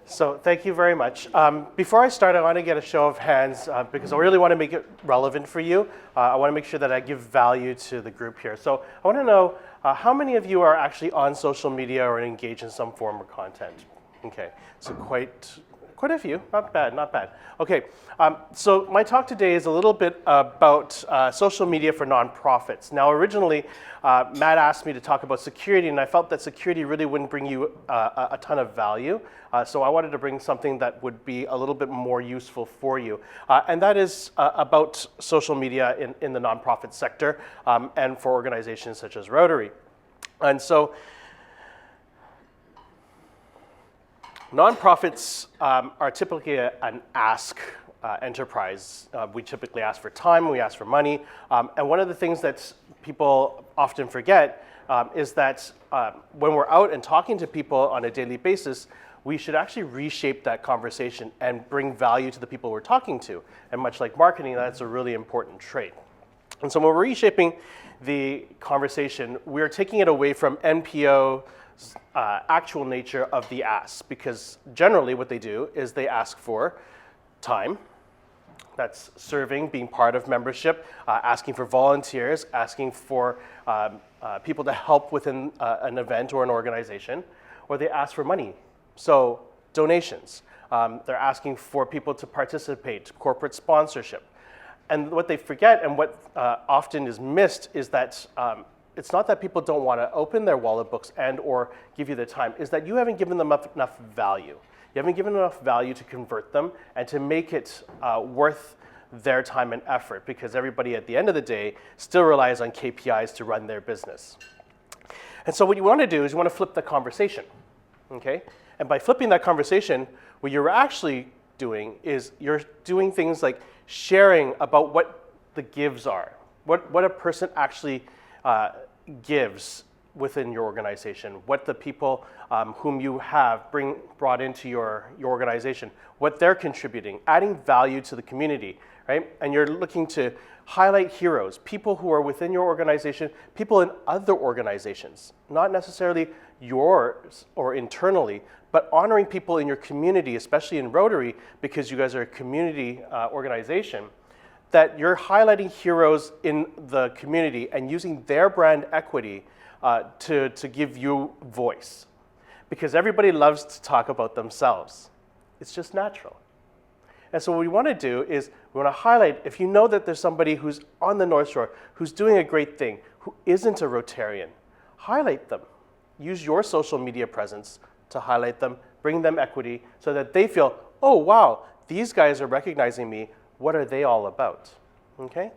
So thank you very much. Before I start, I want to get a show of hands because I really want to make it relevant for you. I want to make sure that I give value to the group here. So I want to know how many of you are actually on social media or engaged in some form of content? Okay, so quite a few, not bad, not bad. Okay, so my talk today is a little bit about social media for nonprofits. Now originally, Matt asked me to talk about security, and I felt that security really wouldn't bring you a ton of value. So I wanted to bring something that would be a little bit more useful for you. And that is about social media in the nonprofit sector and for organizations such as Rotary. And so nonprofits are typically an ask enterprise. We typically ask for time, we ask for money, and one of the things that people often forget is that when we're out and talking to people on a daily basis, we should actually reshape that conversation and bring value to the people we're talking to. And much like marketing, that's a really important trait. And so when we're reshaping the conversation, we're taking it away from NPO actual nature of the ask, because generally what they do is they ask for time, that's serving, being part of membership, asking for volunteers, asking for people to help within an event or an organization, or they ask for money, so donations. They're asking for people to participate, corporate sponsorship. And what they forget and what often is missed is that it's not that people don't want to open their wallet books and or give you the time, is that you haven't given them enough value. You haven't given enough value to convert them and to make it worth their time and effort, because everybody at the end of the day still relies on KPIs to run their business. And so what you want to do is you want to flip the conversation, okay? And by flipping that conversation, what you're actually doing is you're doing things like sharing about what the gives are, what a person actually gives within your organization, what the people whom you have brought into your organization, what they're contributing, adding value to the community, right? And you're looking to highlight heroes, people who are within your organization, people in other organizations, not necessarily yours or internally, but honoring people in your community, especially in Rotary, because you guys are a community organization, that you're highlighting heroes in the community and using their brand equity to give you voice. Because everybody loves to talk about themselves. It's just natural. And so what we want to do is we want to highlight, if you know that there's somebody who's on the North Shore, who's doing a great thing, who isn't a Rotarian, highlight them. Use your social media presence to highlight them, bring them equity, so that they feel, oh wow, these guys are recognizing me. What are they all about? Okay?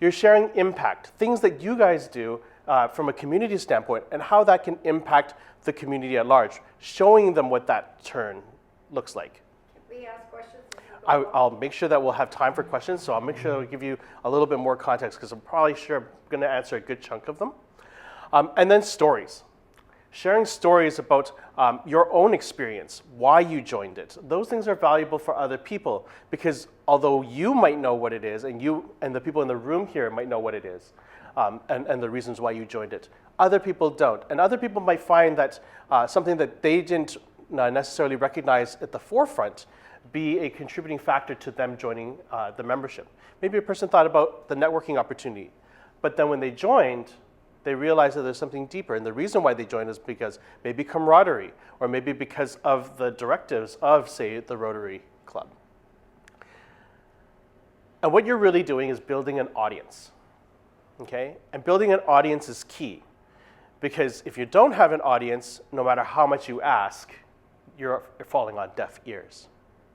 You're sharing impact, things that you guys do from a community standpoint and how that can impact the community at large, showing them what that turn looks like. Can we ask questions? I'll make sure that we'll have time for questions, so I'll make sure I'll give you a little bit more context because I'm probably sure I'm going to answer a good chunk of them. And then stories. Sharing stories about your own experience, why you joined it. Those things are valuable for other people because although you might know what it is and you and the people in the room here might know what it is and the reasons why you joined it, other people don't. And other people might find that something that they didn't necessarily recognize at the forefront be a contributing factor to them joining the membership. Maybe a person thought about the networking opportunity, but then when they joined, they realized that there's something deeper. And the reason why they joined is because maybe camaraderie, or maybe because of the directives of, say, the Rotary Club. And what you're really doing is building an audience, okay? And building an audience is key, because if you don't have an audience, no matter how much you ask, you're falling on deaf ears.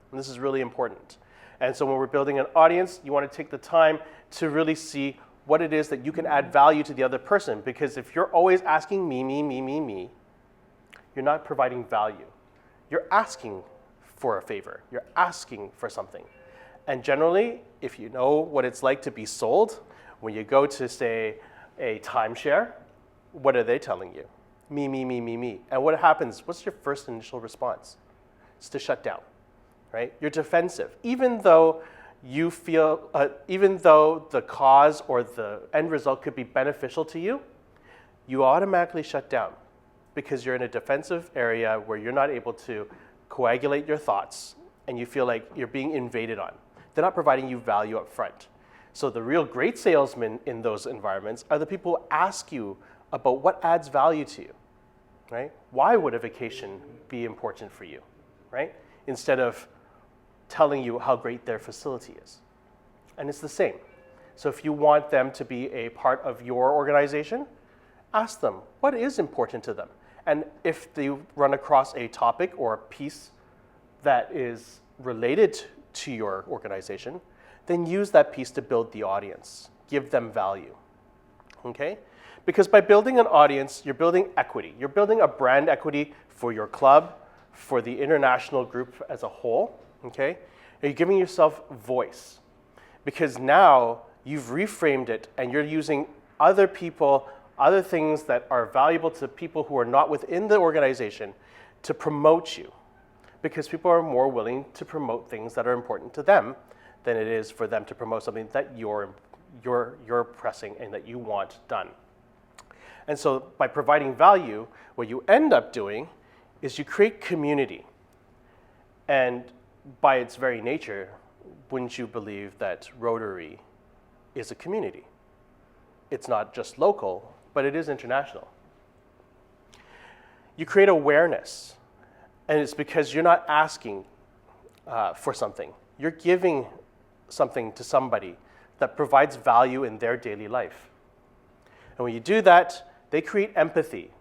And this is really important. And so when we're building an audience, you want to take the time to really see what it is that you can add value to the other person. Because if you're always asking me, you're not providing value. You're asking for a favor. You're asking for something. And generally, if you know what it's like to be sold, when you go to, say, a timeshare, what are they telling you? Me. And what happens? What's your first initial response? It's to shut down, right? You're defensive. Even though you feel, even though the cause or the end result could be beneficial to you, you automatically shut down because you're in a defensive area where you're not able to coagulate your thoughts, and you feel like you're being invaded on. They're not providing you value up front. So the real great salesmen in those environments are the people who ask you about what adds value to you, right? Why would a vacation be important for you, right? Instead of telling you how great their facility is. And it's the same. So if you want them to be a part of your organization, ask them what is important to them. And if they run across a topic or a piece that is related to your organization, then use that piece to build the audience, give them value, okay? Because by building an audience, you're building equity. You're building a brand equity for your club, for the international group as a whole, okay? And you're giving yourself voice. Because now you've reframed it and you're using other people, other things that are valuable to people who are not within the organization to promote you. Because people are more willing to promote things that are important to them than it is for them to promote something that you're pressing and that you want done. And so by providing value, what you end up doing is you create community. And by its very nature, wouldn't you believe that Rotary is a community? It's not just local, but it is international. You create awareness, and it's because you're not asking for something. You're giving something to somebody that provides value in their daily life. And when you do that, they create empathy,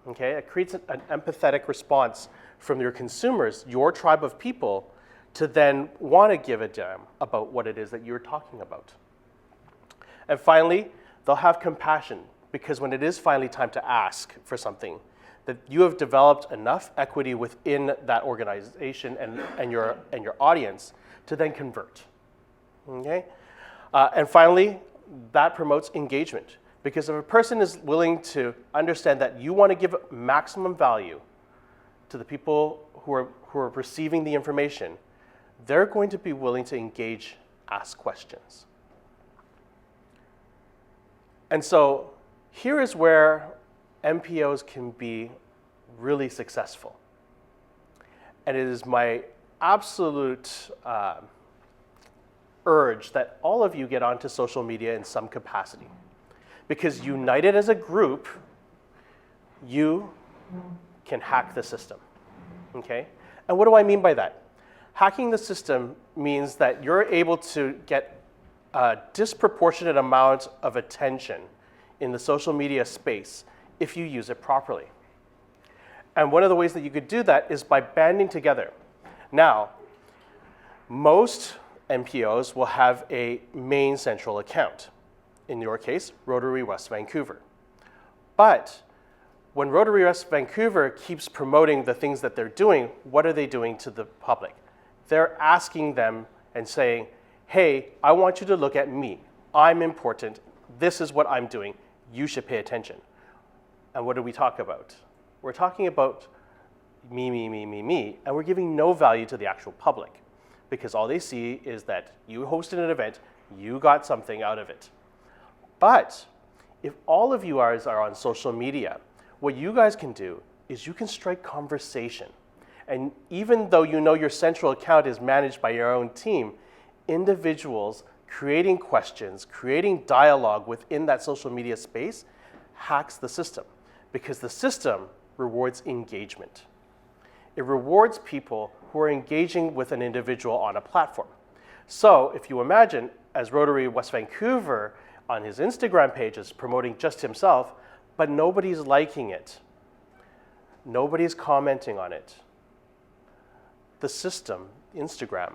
okay? It creates an empathetic response from your consumers, your tribe of people, to then want to give a damn about what it is that you're talking about. And finally, they'll have compassion, because when it is finally time to ask for something, that you have developed enough equity within that organization and your audience to then convert, okay? And finally, that promotes engagement, because if a person is willing to understand that you want to give maximum value to the people who are receiving the information, they're going to be willing to engage, ask questions. And so here is where MPOs can be really successful. And it is my absolute urge that all of you get onto social media in some capacity. Because united as a group, you can hack the system, okay? And what do I mean by that? Hacking the system means that you're able to get a disproportionate amount of attention in the social media space if you use it properly. And one of the ways that you could do that is by banding together. Now, most MPOs will have a main central account. In your case, Rotary West Vancouver. But when Rotary West Vancouver keeps promoting the things that they're doing, what are they doing to the public? They're asking them and saying, hey, I want you to look at me. I'm important. This is what I'm doing. You should pay attention. And what do we talk about? We're talking about me, and we're giving no value to the actual public, because all they see is that you hosted an event, you got something out of it. But if all of you are on social media, what you guys can do is you can strike conversation. And even though you know your central account is managed by your own team, individuals creating questions, creating dialogue within that social media space hacks the system, because the system rewards engagement. It rewards people who are engaging with an individual on a platform. So if you imagine, as Rotary West Vancouver on his Instagram page is promoting just himself, but nobody's liking it. Nobody's commenting on it. The system, Instagram,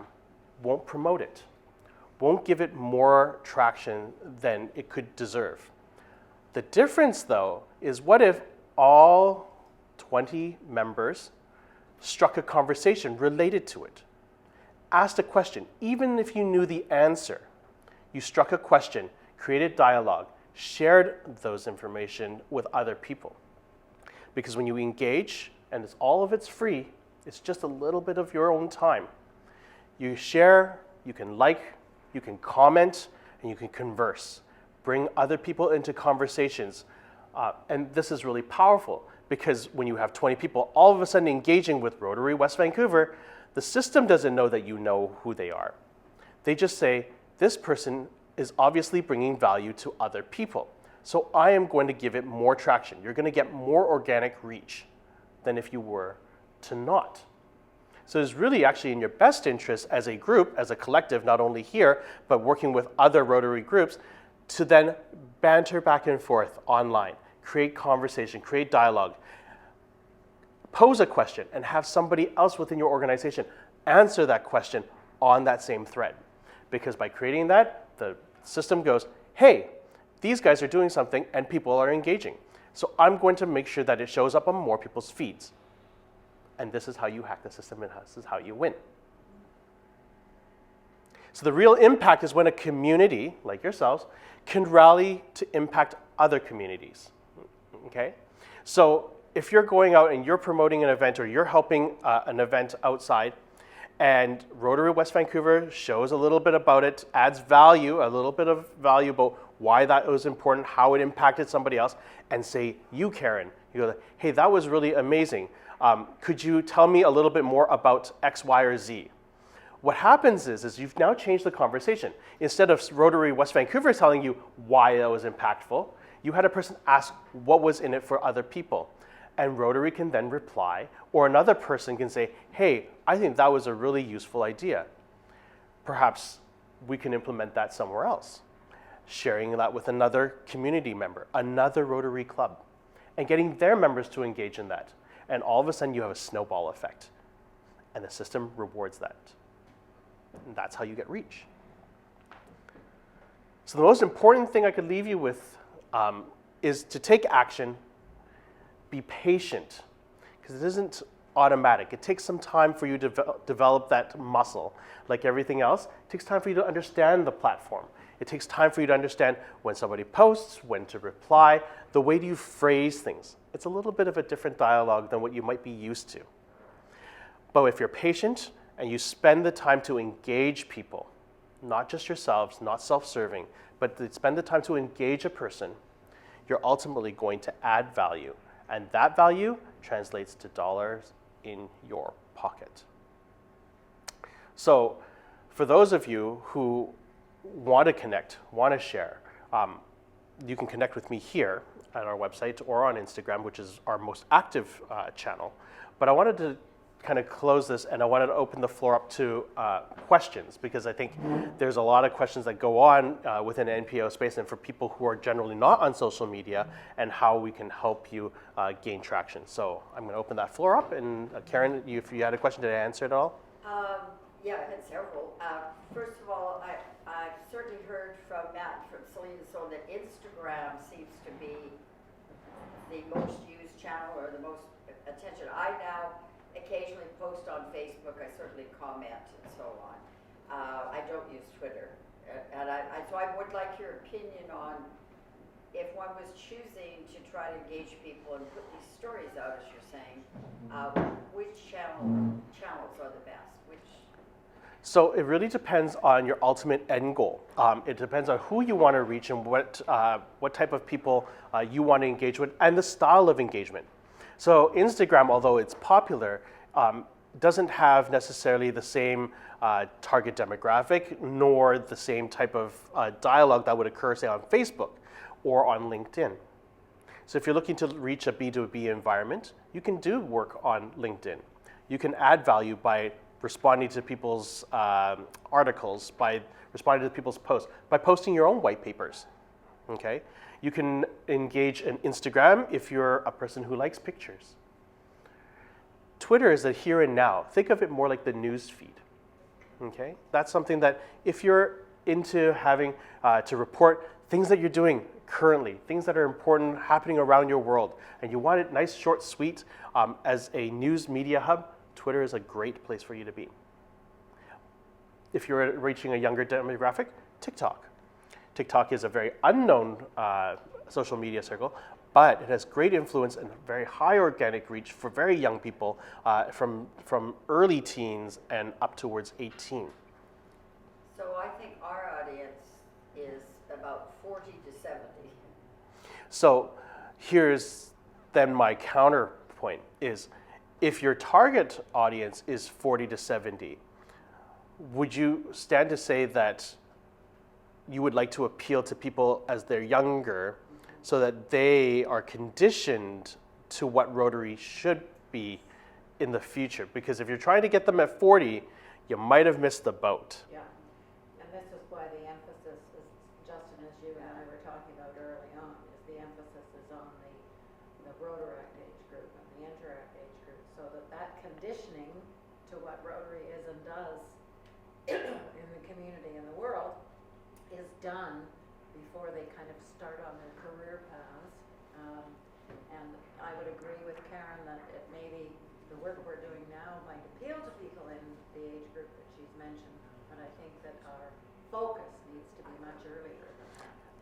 won't promote it, won't give it more traction than it could deserve. The difference, though, is what if all 20 members struck a conversation related to it, asked a question, even if you knew the answer, you struck a question, created dialogue, shared those information with other people. Because when you engage, and all of it's free, it's just a little bit of your own time. You share, you can like, you can comment, and you can converse. Bring other people into conversations And this is really powerful because when you have 20 people all of a sudden engaging with Rotary West Vancouver, the system doesn't know that you know who they are. They just say, this person is obviously bringing value to other people. So I am going to give it more traction. You're going to get more organic reach than if you were to not. So it's really actually in your best interest as a group, as a collective, not only here, but working with other Rotary groups, to then banter back and forth online, create conversation, create dialogue, pose a question, and have somebody else within your organization answer that question on that same thread. Because by creating that, the system goes, hey, these guys are doing something and people are engaging. So I'm going to make sure that it shows up on more people's feeds. And this is how you hack the system, and this is how you win. So the real impact is when a community, like yourselves, can rally to impact other communities, okay? So if you're going out and you're promoting an event or you're helping an event outside, and Rotary West Vancouver shows a little bit about it, adds value, a little bit of value about why that was important, how it impacted somebody else, and say, you, Karen, you go, hey, that was really amazing. Could you tell me a little bit more about X, Y, or Z? What happens is you've now changed the conversation. Instead of Rotary West Vancouver telling you why that was impactful, you had a person ask what was in it for other people. And Rotary can then reply, or another person can say, hey, I think that was a really useful idea. Perhaps we can implement that somewhere else. Sharing that with another community member, another Rotary club, and getting their members to engage in that. And all of a sudden you have a snowball effect. And the system rewards that. And that's how you get reach. So the most important thing I could leave you with is to take action. Be patient, because it isn't automatic. It takes some time for you to develop that muscle. Like everything else, it takes time for you to understand the platform. It takes time for you to understand when somebody posts, when to reply, the way you phrase things. It's a little bit of a different dialogue than what you might be used to. But if you're patient and you spend the time to engage people, not just yourselves, not self-serving, but to spend the time to engage a person, you're ultimately going to add value. And that value translates to dollars in your pocket. So for those of you who want to connect, want to share, you can connect with me here at our website or on Instagram, which is our most active channel. But I wanted to kind of close this, and I wanted to open the floor up to questions, because I think there's a lot of questions that go on within NPO space, and for people who are generally not on social media, and how we can help you gain traction. So I'm going to open that floor up, and Karen, if you had a question, did I answer it all? Yeah, I had several. First of all, I've certainly heard from Matt and from Selena so that Instagram seems to be the most used channel or the most attention. I now occasionally post on Facebook. I certainly comment and so on. I don't use Twitter. And so I would like your opinion on if one was choosing to try to engage people and put these stories out, as you're saying, which channels are the best? So it really depends on your ultimate end goal. It depends on who you want to reach and what type of people you want to engage with, and the style of engagement. So Instagram, although it's popular, doesn't have necessarily the same target demographic, nor the same type of dialogue that would occur, say, on Facebook or on LinkedIn. So if you're looking to reach a B2B environment, you can do work on LinkedIn. You can add value by responding to people's articles, by responding to people's posts, by posting your own white papers, okay? You can engage in Instagram if you're a person who likes pictures. Twitter is a here and now. Think of it more like the news feed, okay? That's something that if you're into having to report things that you're doing currently, things that are important happening around your world, and you want it nice, short, sweet, as a news media hub, Twitter is a great place for you to be. If you're reaching a younger demographic, TikTok. TikTok is a very unknown social media circle, but it has great influence and very high organic reach for very young people from early teens and up towards 18. So I think our audience is about 40 to 70. So here's then my counterpoint is, if your target audience is 40 to 70, would you stand to say that you would like to appeal to people as they're younger so that they are conditioned to what Rotary should be in the future? Because if you're trying to get them at 40, you might have missed the boat. Yeah, and this is why the emphasis is, Justin, as you and I were talking about early on, is the emphasis is on the Rotaract age group and the Interact age group, so that conditioning to what Rotary is and does in the community and the world is done before they kind of start on their career paths. And I would agree with Karen that it maybe the work we're doing now might appeal to people in the age group that she's mentioned, but I think that our focus needs to be much earlier than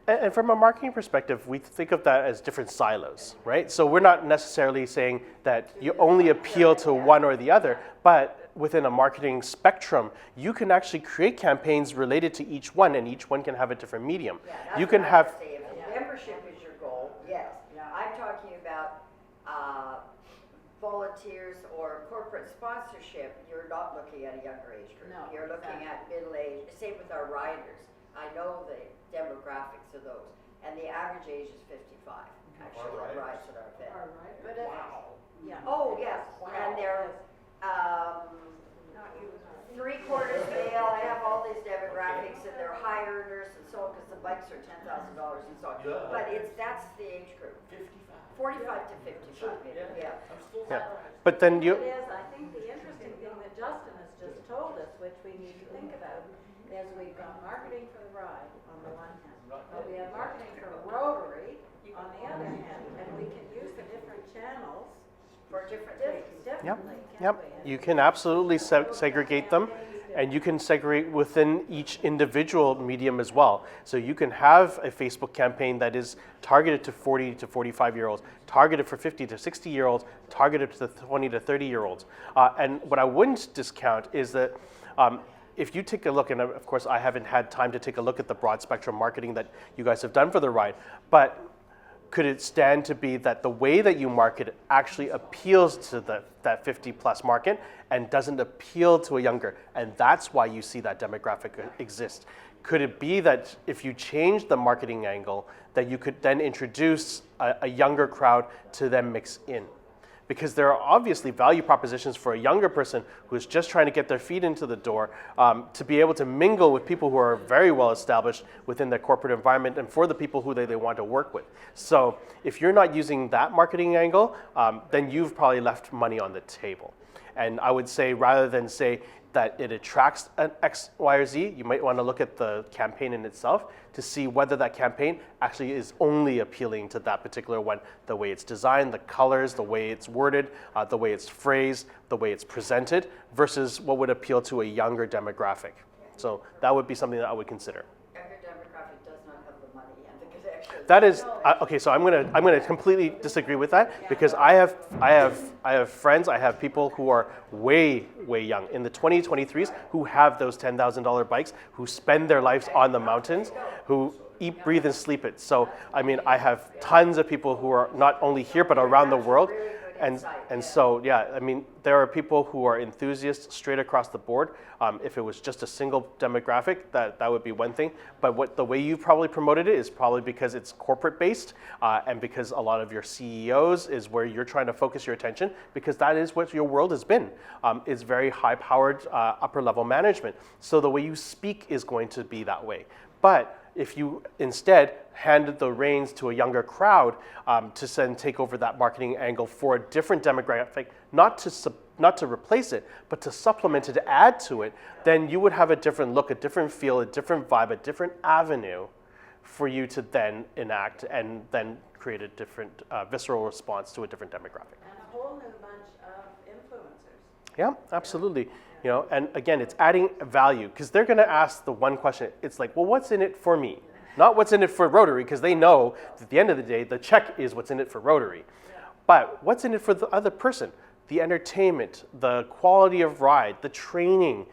that. And from a marketing perspective, we think of that as different silos, right? So we're not necessarily saying that you only appeal to one or the other, but within a marketing spectrum, you can actually create campaigns related to each one, and each one can have a different medium. Yeah, that's You can what I have, would say. If membership is your goal, yes. Now, I'm talking about volunteers or corporate sponsorship. You're not looking at a younger age group. No, You're looking exactly. at middle age. Same with our riders. I know the demographics of those, and the average age is 55. Actually, that rides at our event. All right. But Yeah. oh yes, Wow. and they're Not you. 3/4 male. I have all these demographics, and they're high earners and so on, because the bikes are $10,000 and so on. Yeah. But that's the age group. 45 to 55. Yeah. yeah. But then you, It is, I think the interesting thing that Justin has just told us, which we need to think about, is we've got marketing for the ride on the one hand, but we have marketing for Rotary on the other hand, and we can use the different channels For different things. differently, yep, can't we? you can absolutely segregate them, and you can segregate within each individual medium as well. So you can have a Facebook campaign that is targeted to 40 to 45-year-olds, targeted for 50 to 60-year-olds, targeted to the 20 to 30-year-olds. And what I wouldn't discount is that if you take a look, and of course I haven't had time to take a look at the broad spectrum marketing that you guys have done for the ride, but could it stand to be that the way that you market actually appeals to that 50-plus market and doesn't appeal to a younger? And that's why you see that demographic exist. Could it be that if you change the marketing angle, that you could then introduce a younger crowd to then mix in? Because there are obviously value propositions for a younger person who's just trying to get their feet into the door, to be able to mingle with people who are very well established within their corporate environment, and for the people who they want to work with. So if you're not using that marketing angle, then you've probably left money on the table. And I would say, rather than say that it attracts an X, Y, or Z, you might want to look at the campaign in itself to see whether that campaign actually is only appealing to that particular one, the way it's designed, the colors, the way it's worded, the way it's phrased, the way it's presented, versus what would appeal to a younger demographic. So that would be something that I would consider. Younger demographic does not have the money and the connections. That is okay. So I'm gonna completely disagree with that, because I have friends, I have people who are way young in the 2023s who have those $10,000 bikes, who spend their lives on the mountains, who eat, breathe, and sleep it. So I mean, I have tons of people who are not only here but around the world. And so, yeah, I mean, there are people who are enthusiasts straight across the board. If it was just a single demographic, that would be one thing. But the way you probably promoted it is probably because it's corporate based, and because a lot of your CEOs is where you're trying to focus your attention, because that is what your world has been. It's very high-powered upper level management. So the way you speak is going to be that way. But if you instead handed the reins to a younger crowd to then take over that marketing angle for a different demographic, not to replace it, but to supplement it, to add to it, then you would have a different look, a different feel, a different vibe, a different avenue for you to then enact and then create a different visceral response to a different demographic. And a whole new bunch of influencers. Yeah, absolutely. You know, and again, it's adding value, because they're going to ask the one question. It's like, well, what's in it for me? Not what's in it for Rotary, because they know that at the end of the day, the check is what's in it for Rotary. But what's in it for the other person? The entertainment, the quality of ride, the training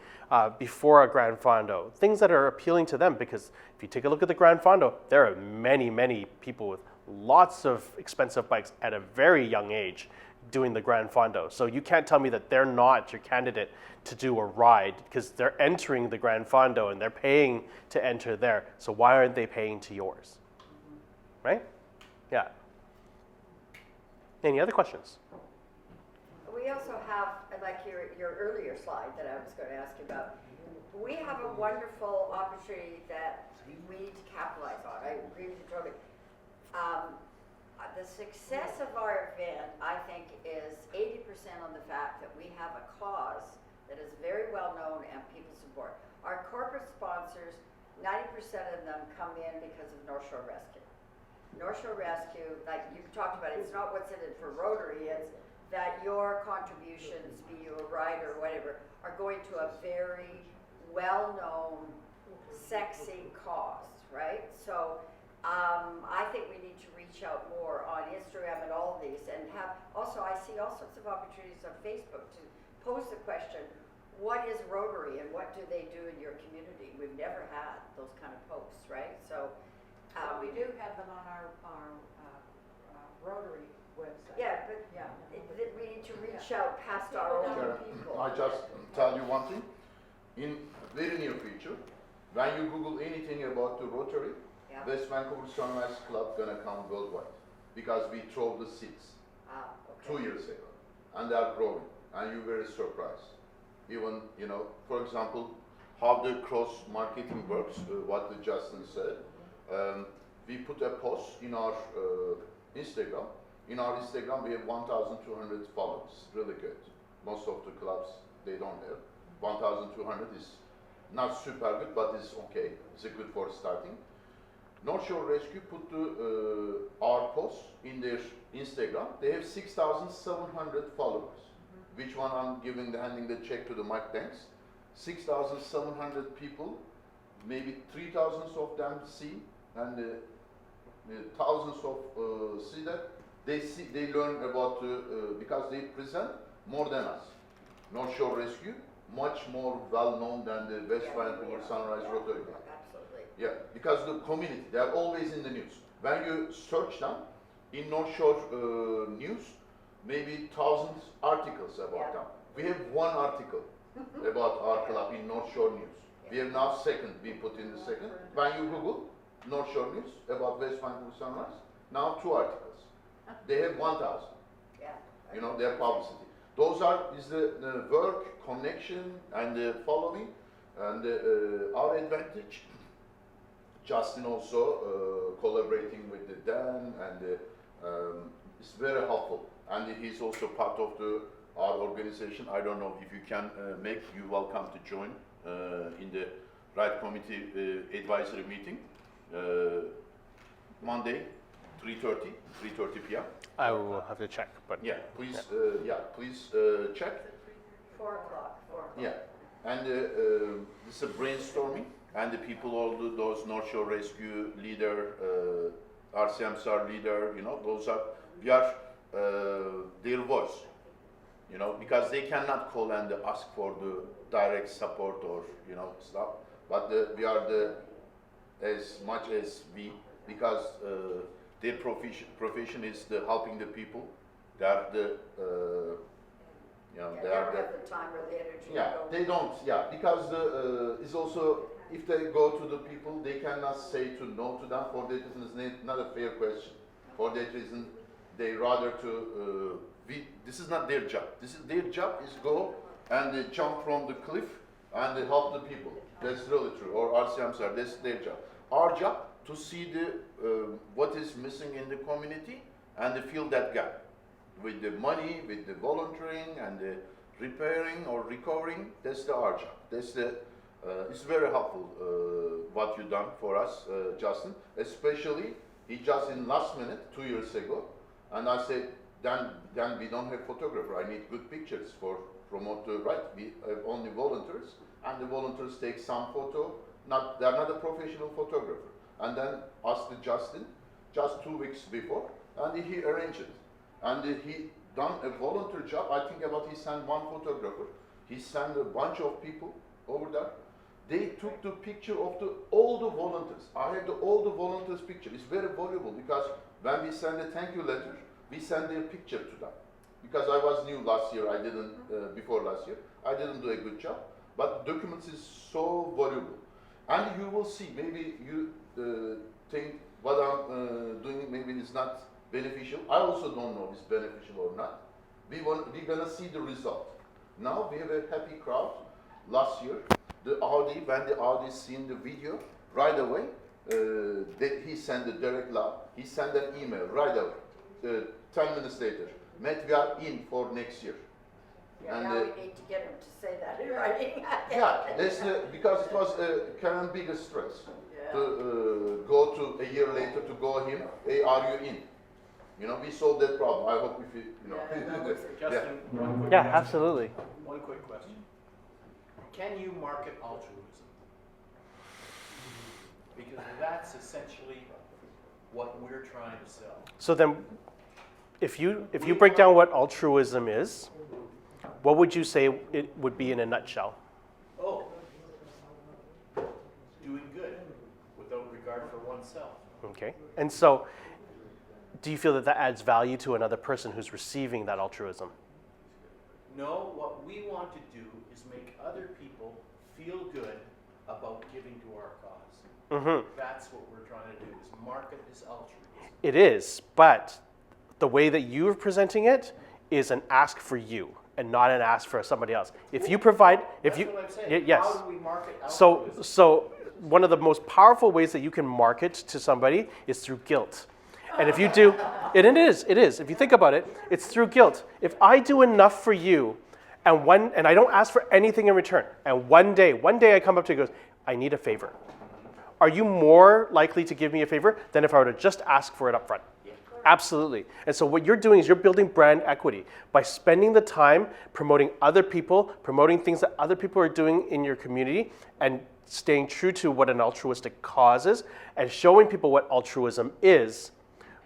before a Grand Fondo, things that are appealing to them. Because if you take a look at the Grand Fondo, there are many people with lots of expensive bikes at a very young age doing the Gran Fondo. So you can't tell me that they're not your candidate to do a ride because they're entering the Gran Fondo and they're paying to enter there. So why aren't they paying to yours? Right? Yeah. Any other questions? We also have, like your earlier slide that I was going to ask you about, we have a wonderful opportunity that we need to capitalize on. I agree with you totally. The success of our event, I think, is 80% on the fact that we have a cause that is very well known and people support. Our corporate sponsors, 90% of them come in because of North Shore Rescue. North Shore Rescue, like you talked about, it's not what's in it for Rotary, it's that your contributions, be you a rider or whatever, are going to a very well-known, sexy cause, right? So I think we need to reach out more on Instagram and all of these and have, also I see all sorts of opportunities on Facebook to pose the question, what is Rotary and what do they do in your community? We've never had those kind of posts, right? So We do have them on our Rotary website. yeah, but Yeah. we need to reach out past our own Karen, people. I just tell you one thing. In very near future, when you Google anything about the Rotary, Yeah. West Vancouver Sunrise Club gonna come worldwide because we throw the seeds Okay. 2 years ago, and they are growing, and you're very surprised. Even for example, how the cross marketing works. What the Justin said. We put a post in our Instagram. In our Instagram, we have 1,200 followers. Really good. Most of the clubs they don't have. 1,200 is not super good, but it's okay. It's a good for starting. North Shore Rescue put our post in their Instagram. They have 6,700 followers. Which one I'm handing the check to the Mike Thanks. 6,700 people, maybe 3,000 of them see, and thousands of see that. They learn about because they present more than us. North Shore Rescue, much more well known than the West Vancouver Sunrise Rotary. Absolutely. Yeah, because the community, they are always in the news. When you search them, in North Shore News, maybe thousands articles about them. We have one article about our club in North Shore News. We have now second, we put in the second. When you Google North Shore News about West Vancouver Sunrise, now 2 articles. They have 1,000, Yeah. their publicity. Those is the work, connection, and the following, and our advantage. Justin also collaborating with the Dan, and it's very helpful. And he's also part of our organization. I don't know if you can make you welcome to join in the Ride Committee advisory meeting Monday, 3:30 p.m. I will have to check, but Yeah, please, please check. 4 o'clock. Yeah, and this is a brainstorming, and the people, all those North Shore Rescue leader, RCMSR leader, those are, we are their voice, because they cannot call and ask for the direct support or, stuff, but we are as much as we, because their profession is helping the people, they are the, They they don't are the, have the time or the energy to yeah, go. they don't, because it's also, if they go to the people, they cannot say to no to them. For that reason, it's not a fair question. For that reason, they rather to, this is not their job. Their job is go and jump from the cliff and help the people. That's really true. Or RCMSR, that's their job. Our job to see what is missing in the community and fill that gap. With the money, with the volunteering and the repairing or recovering, that's our job. That's it's very helpful what you done for us, Justin. Especially, he just in last minute, 2 years ago, and I said, then we don't have photographer. I need good pictures for promote the ride. We have only volunteers, and the volunteers take some photo. They're not a professional photographer. And then asked Justin, just 2 weeks before, and he arranged it. And he done a volunteer job. I think about he sent 1 photographer. He sent a bunch of people over there. They took the picture of all the volunteers. I have all the volunteers picture. It's very valuable because when we send a thank you letter, we send their picture to them. Because I was new last year, I didn't, before last year, I didn't do a good job. But documents is so valuable. And you will see, maybe you think what I'm doing maybe is not beneficial. I also don't know if it's beneficial or not. We're gonna see the result. Now we have a happy crowd. Last year, when the Audi seen the video, right away, he sent a direct line. He sent an email right away. 10 minutes later, Matt, we are in for next year. Yeah, And, now we need to get him to say that in writing. Yeah, because it was Karen's biggest stress to go to a year later to go him. Hey, are you in? You know, we solved that problem. I hope if you know. Justin, one quick Yeah, question. absolutely. One quick question. Can you market altruism? Because that's essentially what we're trying to sell. So then, if you break down what altruism is, what would you say it would be in a nutshell? Oh, doing good without regard for oneself. Okay. And so, do you feel that that adds value to another person who's receiving that altruism? No, what we want to do is make other people feel good about giving to our cause. Mm-hmm. That's what we're trying to do, is market this altruism. It is, but the way that you're presenting it is an ask for you and not an ask for somebody else. If you provide, if That's you, what I'm saying. yes. How do we market So, altruism? so one of the most powerful ways that you can market to somebody is through guilt. And if you do, and it is. If you think about it, it's through guilt. If I do enough for you, and I don't ask for anything in return, and one day I come up to you and goes, I need a favor. Are you more likely to give me a favor than if I were to just ask for it up front? Absolutely. And so what you're doing is you're building brand equity by spending the time promoting other people, promoting things that other people are doing in your community, and staying true to what an altruistic cause is, and showing people what altruism is.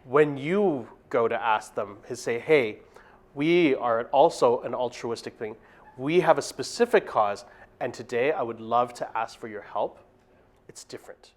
When you go to ask them, say, hey, we are also an altruistic thing. We have a specific cause, and today I would love to ask for your help. It's different.